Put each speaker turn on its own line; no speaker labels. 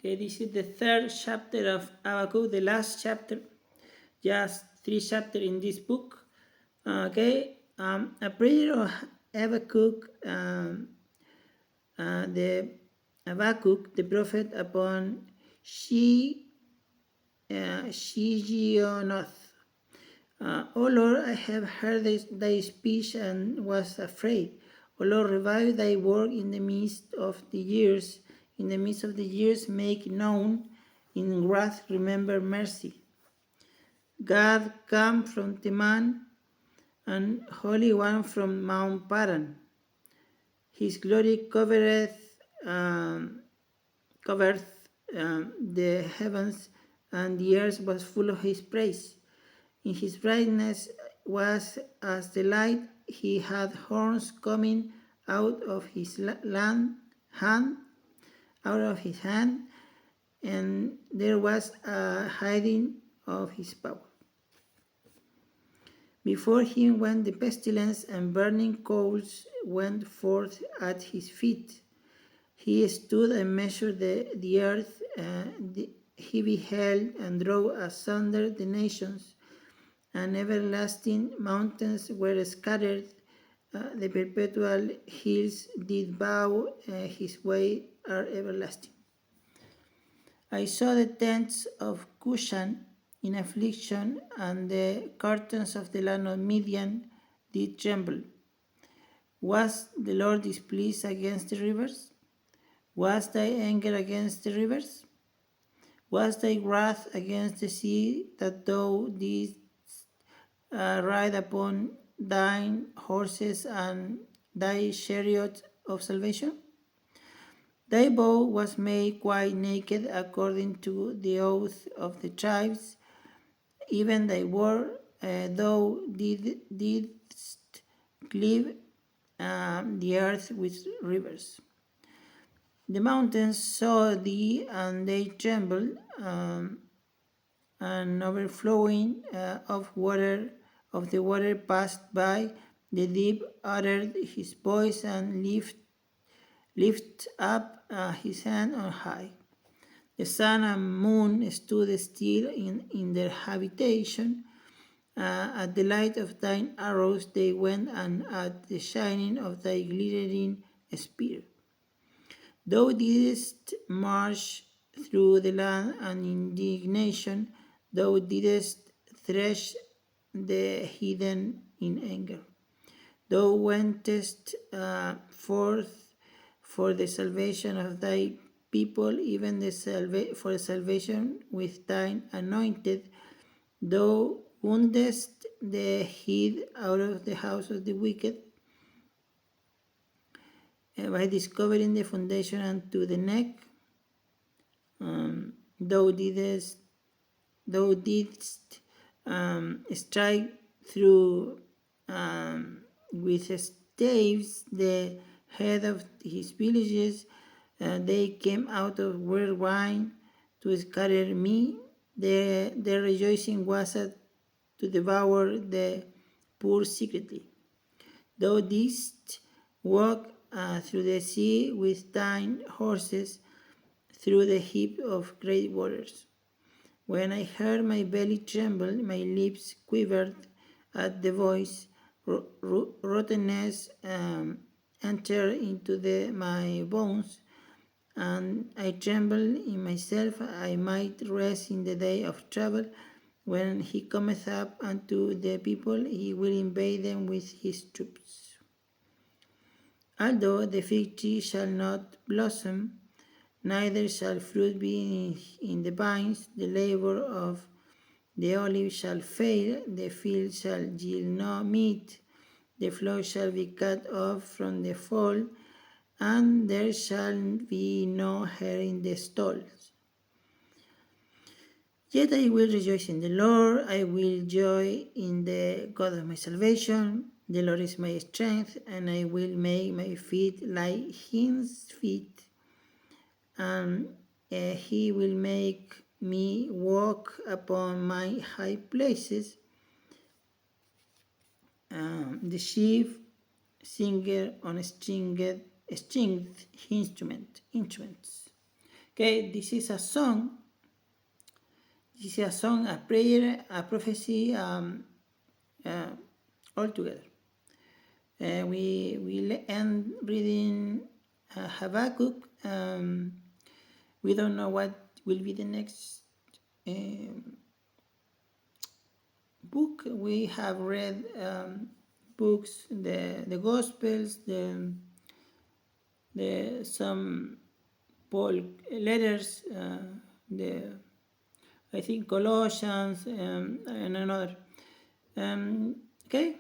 Okay, this is the third chapter of Habakkuk, the last chapter. Just 3 chapters in this book. Okay, a prayer of Habakkuk, the Habakkuk, the prophet, upon Shigionoth. O Lord, I have heard thy speech and was afraid. O Lord, revive thy work in the midst of the years. In the midst of the years, make known. In wrath, remember mercy. God, come from Teman, and Holy One from Mount Paran. His glory covereth the heavens, and the earth was full of his praise. In his brightness was as the light. He had horns coming out of his hand, and there was a hiding of his power. Before him went the pestilence, and burning coals went forth at his feet. He stood and measured the earth. He beheld and drove asunder the nations, and everlasting mountains were scattered. The perpetual hills did bow. His way are everlasting. I saw the tents of Cushan in affliction, and the curtains of the land of Midian did tremble. Was the Lord displeased against the rivers? Was thy anger against the rivers? Was thy wrath against the sea, that thou didst ride upon thine horses and thy chariot of salvation? Thy bow was made quite naked according to the oath of the tribes, even thy word, thou didst cleave the earth with rivers. The mountains saw thee, and they trembled, and overflowing of the water passed by. The deep uttered his voice and lift up his hand on high. The sun and moon stood still in their habitation. At the light of thine arrows they went, and at the shining of thy glittering spear. Thou didst march through the land and indignation. Thou didst thresh the heathen in anger. Thou wentest forth for the salvation of thy people, even for the salvation with thine anointed. Thou woundest the head out of the house of the wicked, by discovering the foundation unto the neck. Thou didst strike through with staves the head of his villages. They came out of red wine to scatter me. Their rejoicing was to devour the poor secretly. Thou didst walk through the sea with thine horses, through the heap of great waters. When I heard, my belly trembled, my lips quivered at the voice. Rottenness entered into my bones, and I trembled in myself. I might rest in the day of trouble. When he cometh up unto the people, he will invade them with his troops. Although the fig tree shall not blossom, neither shall fruit be in the vines, the labor of the olive shall fail, the field shall yield no meat, the flock shall be cut off from the fold, and there shall be no hair in the stalls. Yet I will rejoice in the Lord, I will joy in the God of my salvation. The Lord is my strength, and I will make my feet like hinds' feet, and he will make me walk upon my high places. The chief singer on stringed instruments. Okay, this is a song. This is a song, a prayer, a prophecy, all together. We will end reading Habakkuk. We don't know what will be the next book. We have read books, the Gospels, the some Paul letters, the I think Colossians, and another. Okay,